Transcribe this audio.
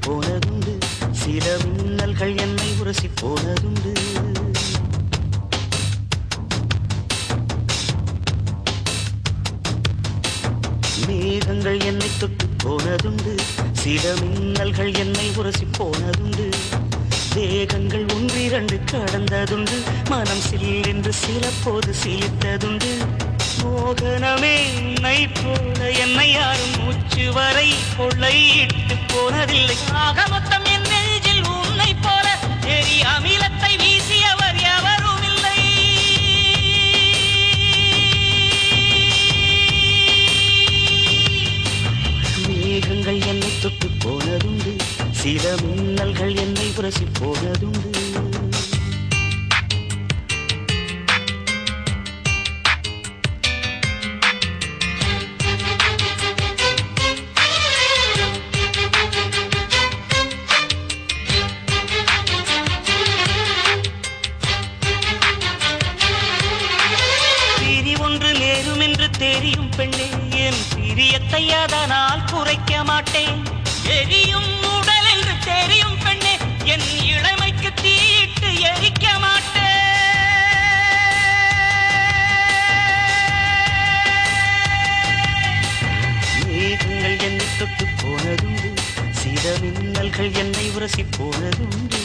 போனதுண்டு, சில மின்னல்கள் என்னை உரசி போனதுண்டு. மேகங்கள் என்னை தொட்டு போனதுண்டு, சில மின்னல்கள் என்னை உரசி போனதுண்டு. வேகங்கள் ஒன்றிரண்டு கடந்ததுண்டு, மனம் சில்லென்று சில போது சிலித்ததுண்டு. மோகனமே என்னை போல என்னை யாரும் மூச்சு வரை கொள்ளையிட்டு போனதில்லை. ஆக மொத்தம் என் நெஞ்சில் உன்னை போல எரி அமிலத்தை வீசியவர் எவரும் இல்லை. மேகங்கள் என்னை தொட்டு போனதுண்டு, சில மின்னல்கள் என்னை உரசி போனதுண்டு. பிரி ஒன்று நேரும் என்று தெரியும் பெண்ணே, என் பிரியத்தை அதனால் குறைக்க மாட்டேன். எரியும் உடல் என்று தெரியும் பெண்ணே, என் இளமைக்கு தீயிட்டு எரிக்க மாட்டேன். மேகங்கள் என்னை தொட்டு போனதுண்டு, சில மின்னல்கள் என்னை உரசி போனதுண்டு.